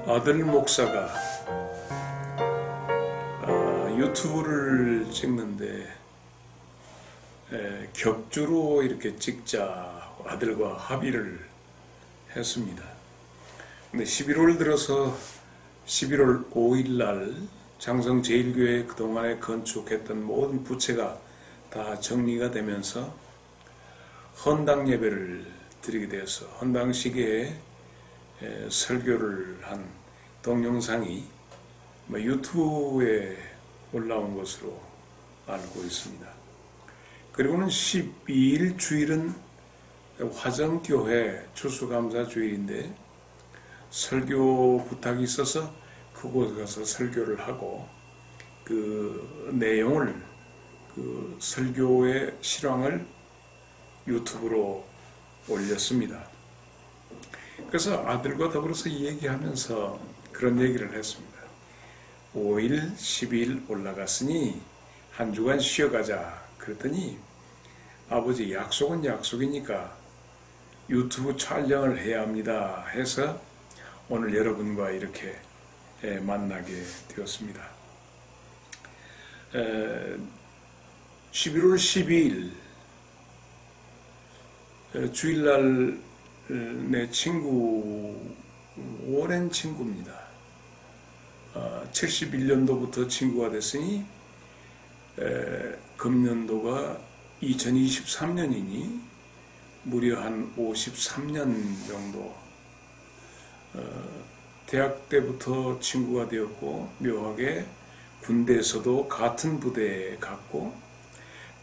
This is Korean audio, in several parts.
아들 목사가 유튜브를 찍는데 격주로 이렇게 찍자 아들과 합의를 했습니다. 근데 11월 들어서 11월 5일 날 장성제일교회 그동안에 건축했던 모든 부채가 다 정리가 되면서 헌당 예배를 드리게 되어서 헌당 시기에 설교를 한 동영상이 유튜브에 올라온 것으로 알고 있습니다. 그리고는 12일 주일은 화정교회 추수감사 주일인데 설교 부탁이 있어서 그곳에 가서 설교를 하고 그 내용을 그 설교의 실황을 유튜브로 올렸습니다. 그래서 아들과 더불어서 얘기하면서 그런 얘기를 했습니다. 5일, 10일 올라갔으니 한 주간 쉬어가자. 그랬더니 아버지 약속은 약속이니까 유튜브 촬영을 해야 합니다 해서 오늘 여러분과 이렇게 만나게 되었습니다. 11월 12일 주일날 내 친구, 오랜 친구입니다. 71년도부터 친구가 됐으니 금년도가 2023년이니 무려 한 53년 정도 대학 때부터 친구가 되었고 묘하게 군대에서도 같은 부대에 갔고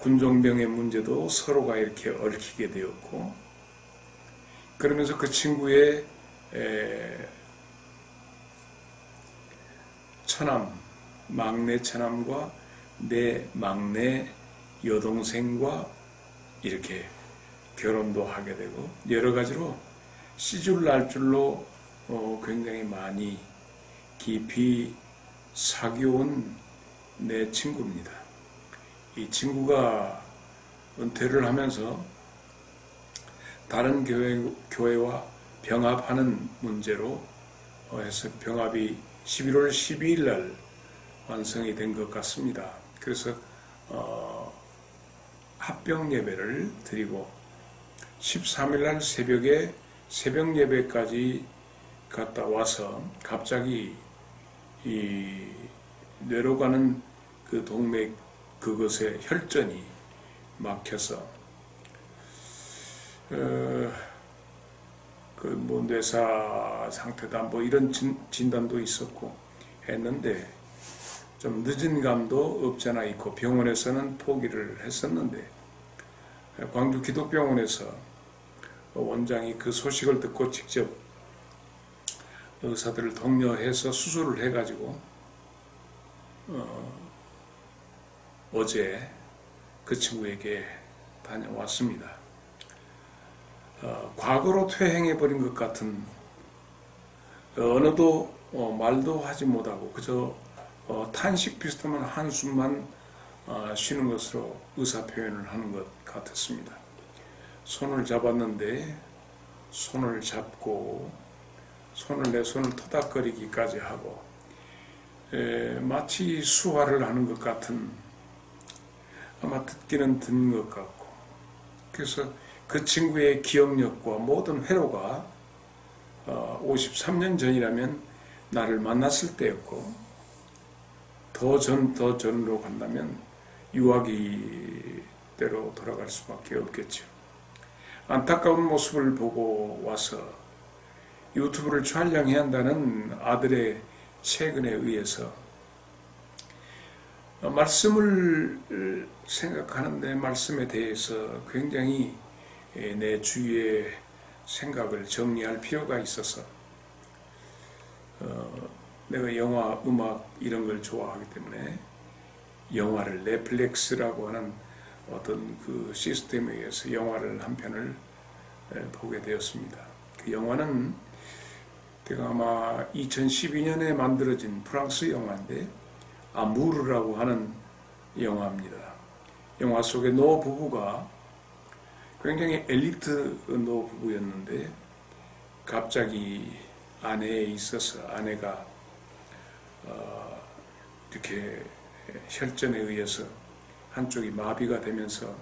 군종병의 문제도 서로가 이렇게 얽히게 되었고 그러면서 그 친구의 처남, 막내 처남과 내 막내 여동생과 이렇게 결혼도 하게 되고 여러 가지로 시줄 날줄로 굉장히 많이 깊이 사귀어온 내 친구입니다. 이 친구가 은퇴를 하면서 다른 교회와 병합하는 문제로 해서 병합이 11월 12일 날 완성이 된 것 같습니다. 그래서 합병 예배를 드리고 13일 날 새벽에 새벽 예배까지 갔다 와서 갑자기 이 뇌로 가는 그 동맥 그것에 혈전이 막혀서 뇌사 상태다 뭐 이런 진단도 있었고 했는데 좀 늦은 감도 없지 않아 있고 병원에서는 포기를 했었는데 광주 기독병원에서 원장이 그 소식을 듣고 직접 의사들을 독려해서 수술을 해가지고 어제 그 친구에게 다녀왔습니다. 과거로 퇴행해버린 것 같은 언어도 말도 하지 못하고 그저 탄식 비슷한 한숨만 쉬는 것으로 의사표현을 하는 것 같았습니다. 손을 잡았는데 손을 잡고 내 손을 토닥거리기까지 하고 마치 수화를 하는 것 같은 아마 듣기는 듣는 것 같고 그래서 그 친구의 기억력과 모든 회로가 53년 전이라면 나를 만났을 때였고 더 전으로 간다면 유아기 때로 돌아갈 수밖에 없겠죠. 안타까운 모습을 보고 와서 유튜브를 촬영해야 한다는 아들의 채근에 의해서 말씀을 생각하는데 말씀에 대해서 굉장히 내 주위의 생각을 정리할 필요가 있어서 내가 영화, 음악 이런 걸 좋아하기 때문에 영화를 넷플릭스라고 하는 어떤 그 시스템에 의해서 영화를 한 편을 보게 되었습니다. 그 영화는 제가 아마 2012년에 만들어진 프랑스 영화인데 아무르라고 하는 영화입니다. 영화 속의 노 부부가 굉장히 엘리트 노 부부였는데 갑자기 아내에 있어서 아내가 이렇게 혈전에 의해서 한쪽이 마비가 되면서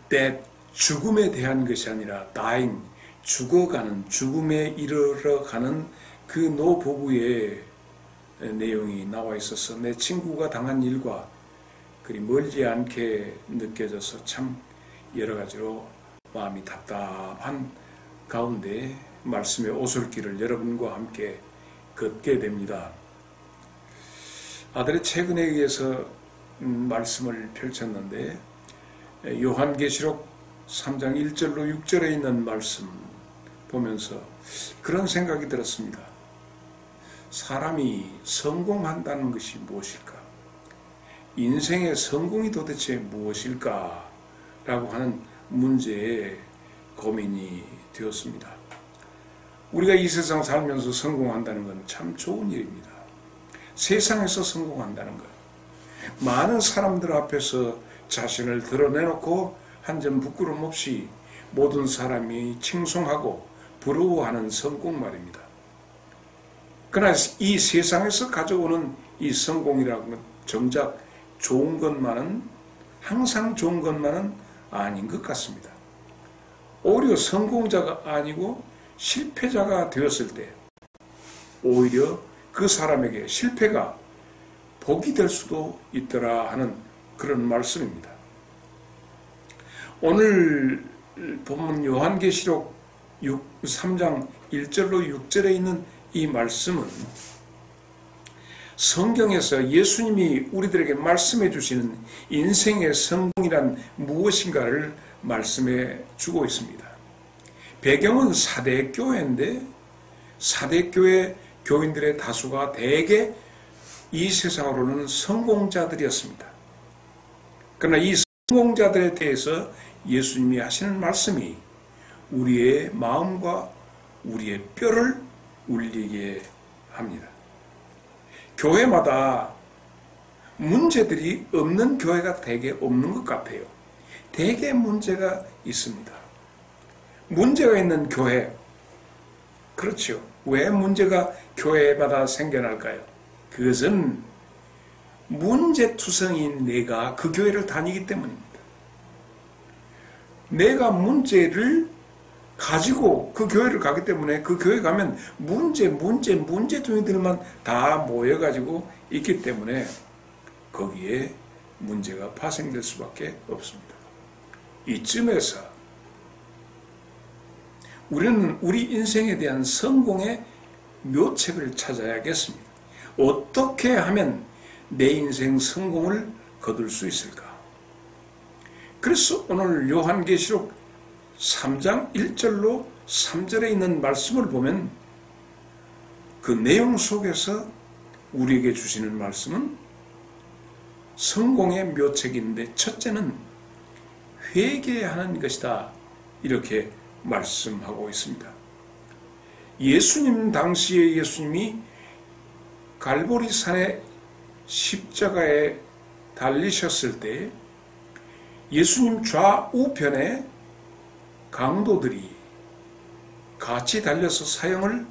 내 죽음에 대한 것이 아니라 dying, 죽어가는, 죽음에 이르러가는 그 노부부의 내용이 나와 있어서 내 친구가 당한 일과 그리 멀지 않게 느껴져서 참 여러 가지로 마음이 답답한 가운데 말씀의 오솔길을 여러분과 함께 걷게 됩니다. 아들의 최근에 의해서 말씀을 펼쳤는데 요한계시록 3장 1절로 6절에 있는 말씀 보면서 그런 생각이 들었습니다. 사람이 성공한다는 것이 무엇일까? 인생의 성공이 도대체 무엇일까? 라고 하는 문제에 고민이 되었습니다. 우리가 이 세상 살면서 성공한다는 건 참 좋은 일입니다. 세상에서 성공한다는 것. 많은 사람들 앞에서 자신을 드러내놓고 한 점 부끄럼 없이 모든 사람이 칭송하고 부러워하는 성공 말입니다. 그러나 이 세상에서 가져오는 이 성공이라는 건 정작 좋은 것만은, 항상 좋은 것만은 아닌 것 같습니다. 오히려 성공자가 아니고 실패자가 되었을 때 오히려 그 사람에게 실패가 복이 될 수도 있더라 하는 그런 말씀입니다. 오늘 본문 요한계시록 3장 1절로 6절에 있는 이 말씀은 성경에서 예수님이 우리들에게 말씀해 주시는 인생의 성공이란 무엇인가를 말씀해 주고 있습니다. 배경은 사대교회인데 사대교회 교인들의 다수가 대개 이 세상으로는 성공자들이었습니다. 그러나 이 성공자들에 대해서 예수님이 하시는 말씀이 우리의 마음과 우리의 뼈를 울리게 합니다. 교회마다 문제들이 없는 교회가 대개 없는 것 같아요. 대개 문제가 있습니다. 문제가 있는 교회, 그렇죠. 왜 문제가 교회마다 생겨날까요? 그것은 문제투성인 내가 그 교회를 다니기 때문입니다. 내가 문제를 가지고 그 교회를 가기 때문에 그 교회 가면 문제둥이들만 다 모여가지고 있기 때문에 거기에 문제가 파생될 수밖에 없습니다. 이쯤에서 우리는 우리 인생에 대한 성공의 묘책을 찾아야겠습니다. 어떻게 하면 내 인생 성공을 거둘 수 있을까? 그래서 오늘 요한계시록 3장 1절로 3절에 있는 말씀을 보면 그 내용 속에서 우리에게 주시는 말씀은 성공의 묘책인데 첫째는 회개하는 것이다. 이렇게 말씀하고 있습니다. 예수님 당시에 예수님이 갈보리산의 십자가에 달리셨을 때 예수님 좌우편에 강도들이 같이 달려서 사형을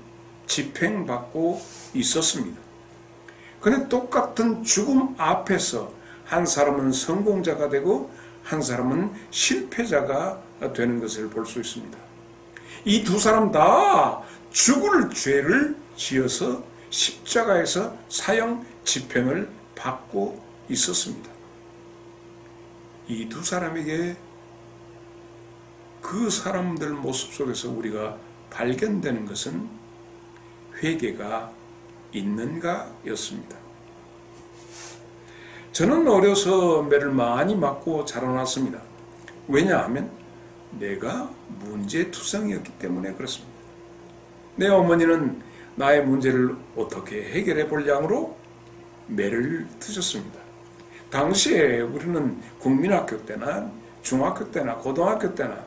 집행받고 있었습니다. 그런데 똑같은 죽음 앞에서 한 사람은 성공자가 되고 한 사람은 실패자가 되는 것을 볼 수 있습니다. 이 두 사람 다 죽을 죄를 지어서 십자가에서 사형 집행을 받고 있었습니다. 이 두 사람에게 그 사람들 모습 속에서 우리가 발견되는 것은 회개가 있는가 였습니다. 저는 어려서 매를 많이 맞고 자라났습니다. 왜냐하면 내가 문제투성이었기 때문에 그렇습니다. 내 어머니는 나의 문제를 어떻게 해결해 볼 양으로 매를 드셨습니다. 당시에 우리는 국민학교 때나 중학교 때나 고등학교 때나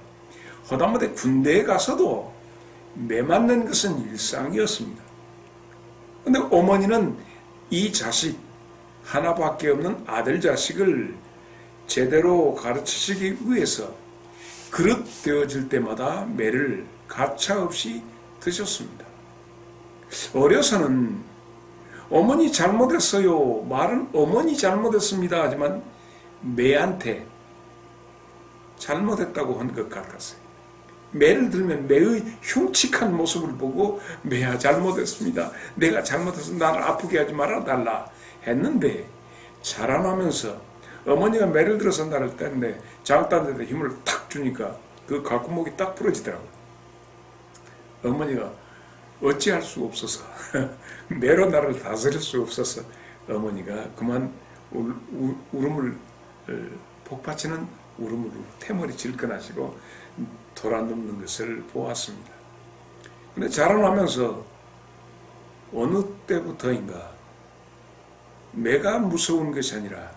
허다못해 군대에 가서도 매 맞는 것은 일상이었습니다. 그런데 어머니는 이 자식 하나밖에 없는 아들 자식을 제대로 가르치시기 위해서 그릇 되어질 때마다 매를 가차없이 드셨습니다. 어려서는 어머니 잘못했어요. 말은 어머니 잘못했습니다. 하지만 매한테 잘못했다고 한 것 같았어요. 매를 들면 매의 흉측한 모습을 보고 매야 잘못했습니다. 내가 잘못해서 나를 아프게 하지 말아달라 했는데 자라나면서 어머니가 매를 들어서 나를 뗐는데 장딴 데다 힘을 탁 주니까 그 가구목이 딱 부러지더라고요. 어머니가 어찌할 수 없어서 매로 나를 다스릴 수 없어서 어머니가 그만 울음을 복받치는 울음으로 태머리 질끈하시고 돌아눕는 것을 보았습니다. 근데 자라나면서 어느 때부터인가 내가 무서운 것이 아니라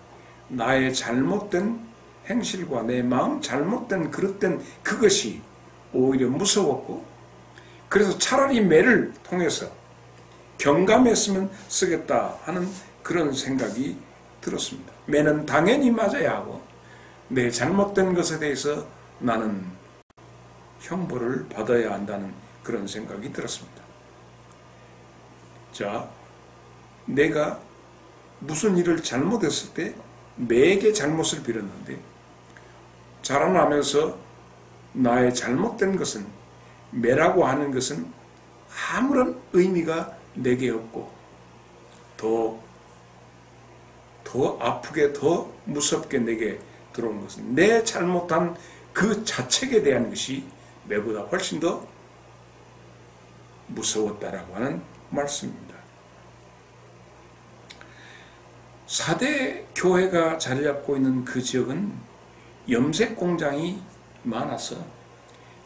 나의 잘못된 행실과 내 마음 잘못된 그릇된 그것이 오히려 무서웠고, 그래서 차라리 매를 통해서 경감했으면 쓰겠다 하는 그런 생각이 들었습니다. 매는 당연히 맞아야 하고 내 잘못된 것에 대해서 나는 형벌을 받아야 한다는 그런 생각이 들었습니다. 자, 내가 무슨 일을 잘못했을 때 매에게 잘못을 빌었는데 자라나면서 나의 잘못된 것은 매라고 하는 것은 아무런 의미가 내게 없고 더 아프게 더 무섭게 내게 들어온 것은 내 잘못한 그 자책에 대한 것이 매보다 훨씬 더 무서웠다라고 하는 말씀입니다. 4대 교회가 자리 잡고 있는 그 지역은 염색 공장이 많아서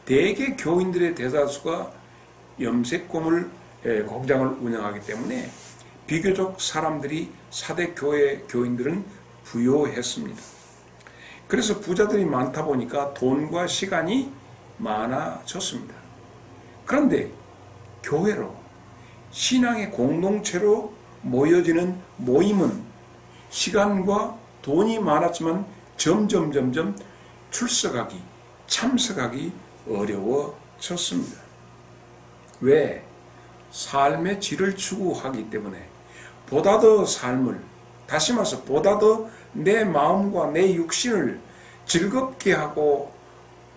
대개 교인들의 대다수가 염색 공장을 운영하기 때문에 비교적 사람들이 4대 교회 교인들은 부요했습니다. 그래서 부자들이 많다 보니까 돈과 시간이 많아졌습니다. 그런데 교회로 신앙의 공동체로 모여지는 모임은 시간과 돈이 많았지만 점점 출석하기, 참석하기 어려워졌습니다. 왜? 삶의 질을 추구하기 때문에 보다 더 삶을, 다시 말해서 보다 더 내 마음과 내 육신을 즐겁게 하고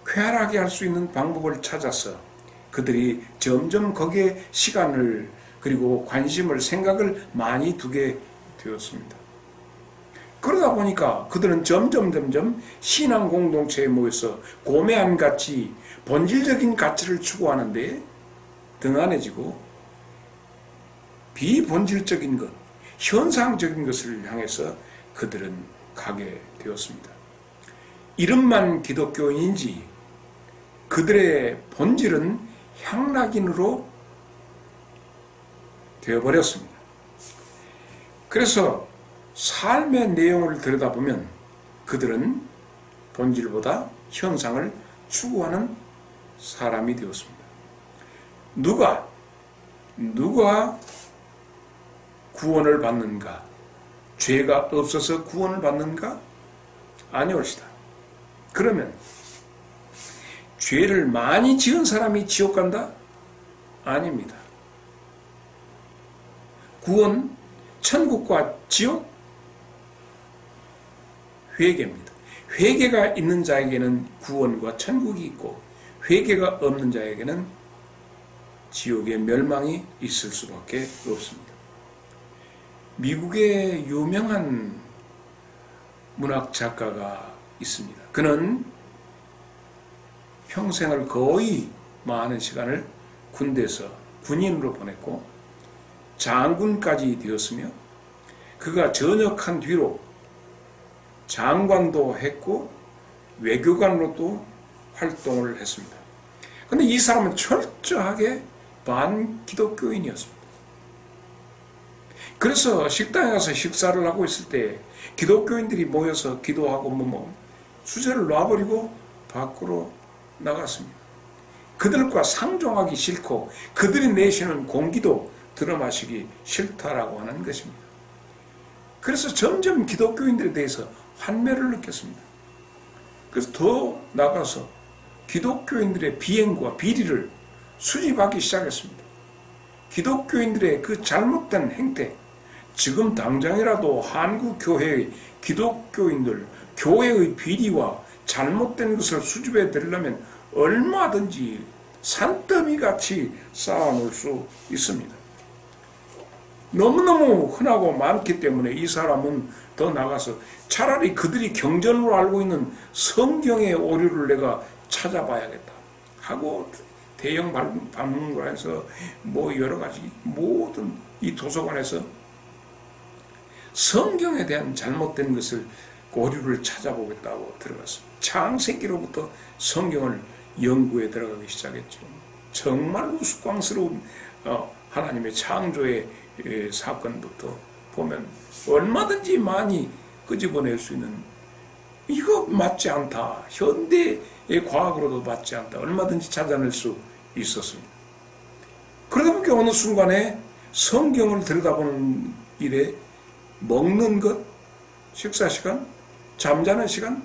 쾌활하게 할 수 있는 방법을 찾아서 그들이 점점 거기에 시간을 그리고 관심을, 생각을 많이 두게 되었습니다. 그러다 보니까 그들은 점점 신앙 공동체에 모여서 고매한 가치, 본질적인 가치를 추구하는데 등한해지고 비본질적인 것, 현상적인 것을 향해서 그들은 가게 되었습니다. 이름만 기독교인인지 그들의 본질은 향락인으로 되어버렸습니다. 그래서 삶의 내용을 들여다보면 그들은 본질보다 현상을 추구하는 사람이 되었습니다. 누가 구원을 받는가? 죄가 없어서 구원을 받는가? 아니올시다. 그러면 죄를 많이 지은 사람이 지옥 간다? 아닙니다. 구원, 천국과 지옥? 회개입니다. 회개가 있는 자에게는 구원과 천국이 있고 회개가 없는 자에게는 지옥의 멸망이 있을 수밖에 없습니다. 미국의 유명한 문학 작가가 있습니다. 그는 평생을 거의 많은 시간을 군대에서 군인으로 보냈고 장군까지 되었으며 그가 전역한 뒤로 장관도 했고 외교관으로도 활동을 했습니다. 그런데 이 사람은 철저하게 반기독교인이었습니다. 그래서 식당에 가서 식사를 하고 있을 때 기독교인들이 모여서 기도하고 수저를 놔버리고 밖으로 나갔습니다. 그들과 상종하기 싫고 그들이 내쉬는 공기도 들어마시기 싫다라고 하는 것입니다. 그래서 점점 기독교인들에 대해서 환멸을 느꼈습니다. 그래서 더 나가서 기독교인들의 비행과 비리를 수집하기 시작했습니다. 기독교인들의 그 잘못된 행태, 지금 당장이라도 한국 교회의 기독교인들, 교회의 비리와 잘못된 것을 수집해 드리려면 얼마든지 산더미같이 쌓아놓을 수 있습니다. 너무너무 흔하고 많기 때문에 이 사람은 더 나가서 차라리 그들이 경전으로 알고 있는 성경의 오류를 내가 찾아봐야겠다 하고 대형 박물관에서 뭐 여러 가지 모든 이 도서관에서 성경에 대한 잘못된 것을 오류를 찾아보겠다고 들어갔습니다. 창세기로부터 성경을 연구에 들어가기 시작했죠. 정말 우스꽝스러운 하나님의 창조의 사건부터 보면 얼마든지 많이 끄집어낼 수 있는, 이거 맞지 않다, 현대의 과학으로도 맞지 않다, 얼마든지 찾아낼 수 있었습니다. 그러다 보니까 어느 순간에 성경을 들여다보는 일에 먹는 것, 식사 시간, 잠자는 시간,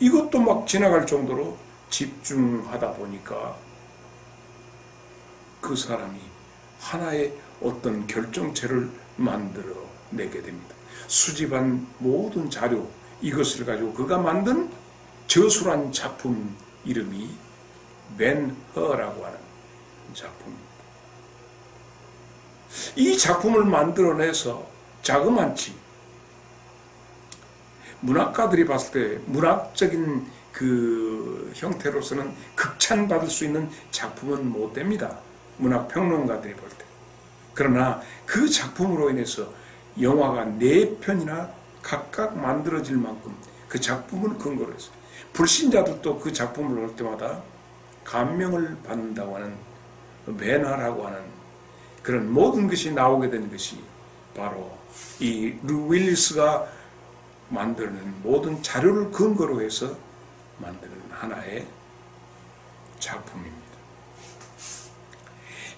이것도 막 지나갈 정도로 집중하다 보니까 그 사람이 하나의 어떤 결정체를 만들어내게 됩니다. 수집한 모든 자료, 이것을 가지고 그가 만든 저술한 작품 이름이 맨허라고 하는 작품입니다. 이 작품을 만들어내서 자그만치 문학가들이 봤을 때 문학적인 그 형태로서는 극찬받을 수 있는 작품은 못 됩니다. 문학평론가들이 볼 때. 그러나 그 작품으로 인해서 영화가 4편이나 각각 만들어질 만큼 그 작품을 근거로 해서 불신자들도 그 작품을 볼 때마다 감명을 받는다고 하는 맨허라고 하는 그런 모든 것이 나오게 된 것이 바로 이 루 윌리스가 만드는 모든 자료를 근거로 해서 만드는 하나의 작품입니다.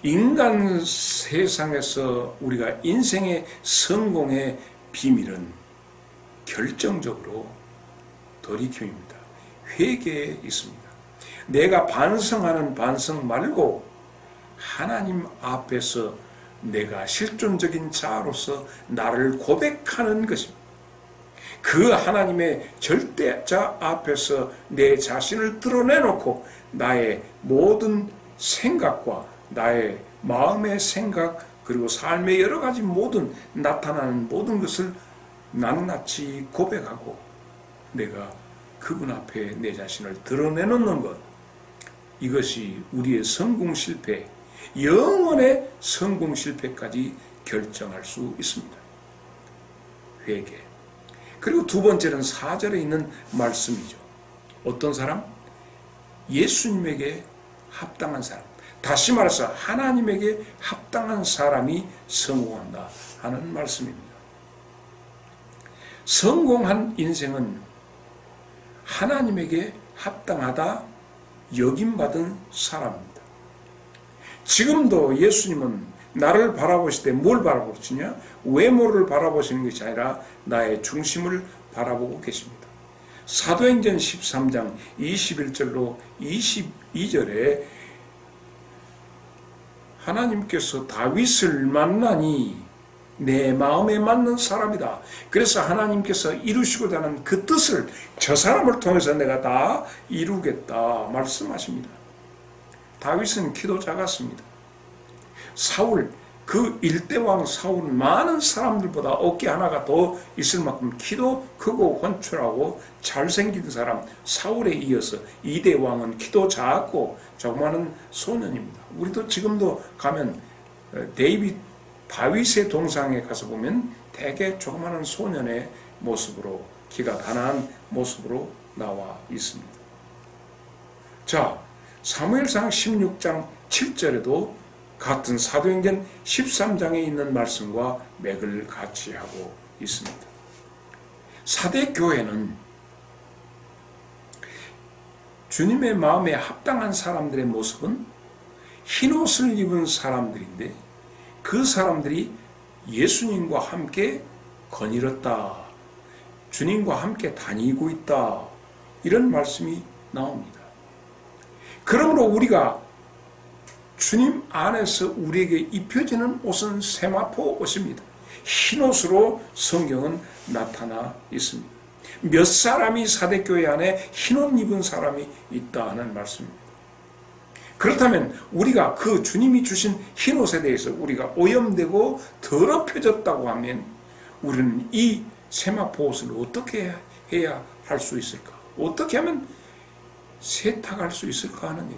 인간 세상에서 우리가 인생의 성공의 비밀은 결정적으로 돌이킴입니다. 회개에 있습니다. 내가 반성하는 반성 말고 하나님 앞에서 내가 실존적인 자로서 나를 고백하는 것입니다. 그 하나님의 절대자 앞에서 내 자신을 드러내놓고 나의 모든 생각과 나의 마음의 생각 그리고 삶의 여러 가지 모든 나타나는 모든 것을 낱낱이 고백하고 내가 그분 앞에 내 자신을 드러내놓는 것, 이것이 우리의 성공 실패, 영원의 성공 실패까지 결정할 수 있습니다. 회개. 그리고 두 번째는 4절에 있는 말씀이죠. 어떤 사람? 예수님에게 합당한 사람. 다시 말해서 하나님에게 합당한 사람이 성공한다 하는 말씀입니다. 성공한 인생은 하나님에게 합당하다 여김받은 사람입니다. 지금도 예수님은 나를 바라보실 때 뭘 바라보시냐? 외모를 바라보시는 것이 아니라 나의 중심을 바라보고 계십니다. 사도행전 13장 21절로 22절에 하나님께서 다윗을 만나니 내 마음에 맞는 사람이다. 그래서 하나님께서 이루시고자 하는 그 뜻을 저 사람을 통해서 내가 다 이루겠다 말씀하십니다. 다윗은 키도 작았습니다. 사울, 그 일대왕 사울은 많은 사람들보다 어깨 하나가 더 있을 만큼 키도 크고 훤출하고 잘생긴 사람 사울에 이어서 2대 왕은 키도 작고 조그마한 소년입니다. 우리도 지금도 가면 다윗의 동상에 가서 보면 대개 조그마한 소년의 모습으로 키가 가난한 모습으로 나와 있습니다. 자, 사무엘상 16장 7절에도 같은 사도행전 13장에 있는 말씀과 맥을 같이 하고 있습니다. 사대 교회는 주님의 마음에 합당한 사람들의 모습은 흰옷을 입은 사람들인데 그 사람들이 예수님과 함께 거닐었다. 주님과 함께 다니고 있다. 이런 말씀이 나옵니다. 그러므로 우리가 주님 안에서 우리에게 입혀지는 옷은 세마포 옷입니다. 흰 옷으로 성경은 나타나 있습니다. 몇 사람이 사대교회 안에 흰 옷 입은 사람이 있다 하는 말씀입니다. 그렇다면 우리가 그 주님이 주신 흰 옷에 대해서 우리가 오염되고 더럽혀졌다고 하면 우리는 이 세마포 옷을 어떻게 해야 할 수 있을까? 어떻게 하면 세탁할 수 있을까 하는 일.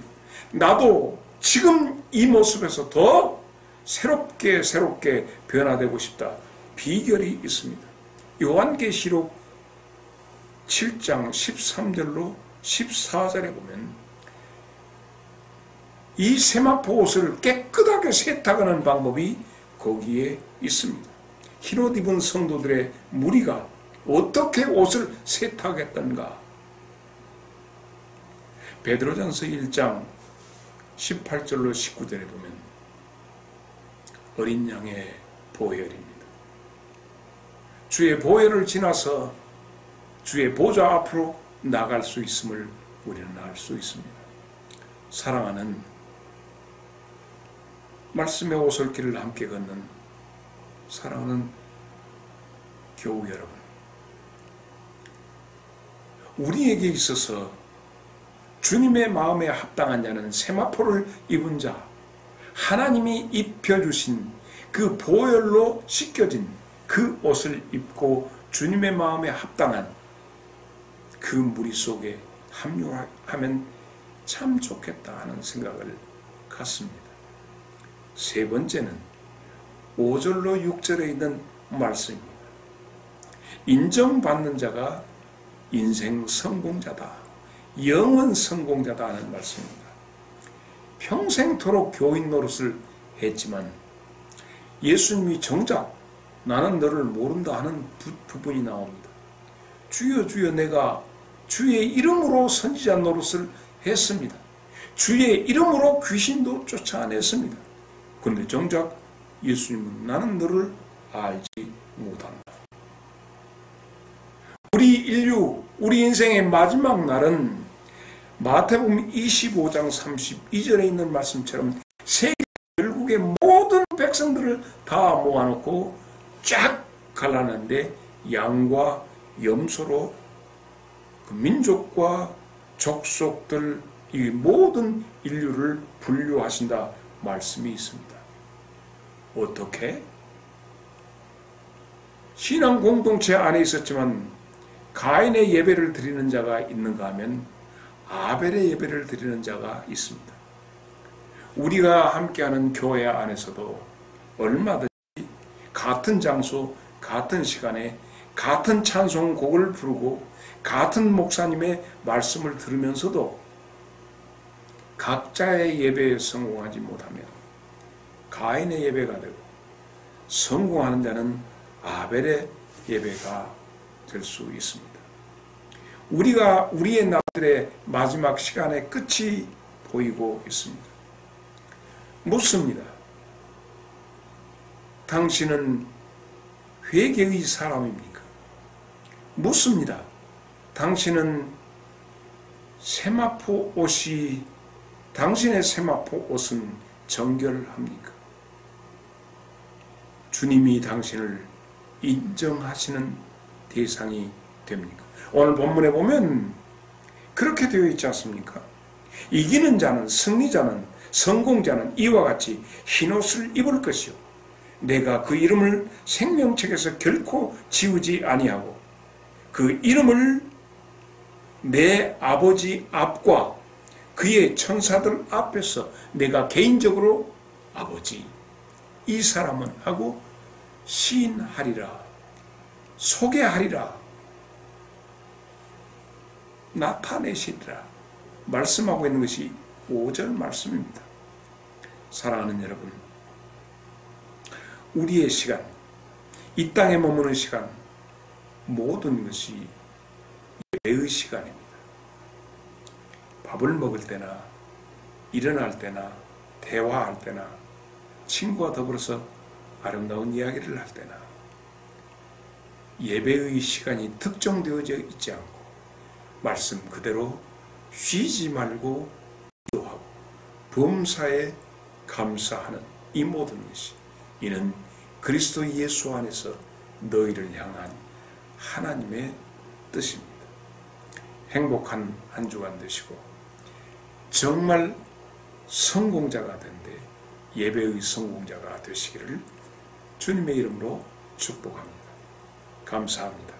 나도 지금 이 모습에서 더 새롭게 변화되고 싶다. 비결이 있습니다. 요한계시록 7장 13절로 14절에 보면 이 세마포 옷을 깨끗하게 세탁하는 방법이 거기에 있습니다. 흰옷 입은 성도들의 무리가 어떻게 옷을 세탁했던가? 베드로전서 1장 18절로 19절에 보면 어린 양의 보혈입니다. 주의 보혈을 지나서 주의 보좌 앞으로 나갈 수 있음을 우리는 알 수 있습니다. 사랑하는 말씀의 오솔길을 함께 걷는 사랑하는 교우 여러분, 우리에게 있어서 주님의 마음에 합당한 자는 세마포를 입은 자, 하나님이 입혀주신 그 보혈로 씻겨진 그 옷을 입고 주님의 마음에 합당한 그 무리 속에 합류하면 참 좋겠다 하는 생각을 갖습니다. 세 번째는 5절로 6절에 있는 말씀입니다. 인정받는 자가 인생 성공자다, 영원 성공자다 하는 말씀입니다. 평생토록 교인 노릇을 했지만 예수님이 정작 나는 너를 모른다 하는 부분이 나옵니다. 주여 주여 내가 주의 이름으로 선지자 노릇을 했습니다. 주의 이름으로 귀신도 쫓아냈습니다. 그런데 정작 예수님은 나는 너를 알지 못한다. 우리 인생의 마지막 날은 마태복음 25장 32절에 있는 말씀처럼 세계 결국에 모든 백성들을 다 모아놓고 쫙 갈라는데 양과 염소로 그 민족과 족속들 이 모든 인류를 분류하신다 말씀이 있습니다. 어떻게? 신앙 공동체 안에 있었지만 가인의 예배를 드리는 자가 있는가 하면 아벨의 예배를 드리는 자가 있습니다. 우리가 함께하는 교회 안에서도 얼마든지 같은 장소, 같은 시간에 같은 찬송곡을 부르고 같은 목사님의 말씀을 들으면서도 각자의 예배에 성공하지 못하면 가인의 예배가 되고 성공하는 자는 아벨의 예배가 될 수 있습니다. 우리가 우리의 날들의 마지막 시간의 끝이 보이고 있습니다. 묻습니다. 당신은 회개의 사람입니까? 묻습니다. 당신은 세마포 옷이 당신의 세마포 옷은 정결합니까? 주님이 당신을 인정하시는 대상이 됩니까? 오늘 본문에 보면 그렇게 되어 있지 않습니까? 이기는 자는, 승리자는, 성공자는 이와 같이 흰옷을 입을 것이요 내가 그 이름을 생명책에서 결코 지우지 아니하고 그 이름을 내 아버지 앞과 그의 천사들 앞에서 내가 개인적으로 아버지 이 사람은 하고 시인하리라, 소개하리라, 나타내시리라 말씀하고 있는 것이 5절 말씀입니다. 사랑하는 여러분, 우리의 시간, 이 땅에 머무는 시간 모든 것이 예배의 시간입니다. 밥을 먹을 때나 일어날 때나 대화할 때나 친구와 더불어서 아름다운 이야기를 할 때나 예배의 시간이 특정되어져 있지 않고 말씀 그대로 쉬지 말고 기도하고 범사에 감사하는 이 모든 것이 이는 그리스도 예수 안에서 너희를 향한 하나님의 뜻입니다. 행복한 한 주간 되시고 정말 성공자가 된데 예배의 성공자가 되시기를 주님의 이름으로 축복합니다. 감사합니다.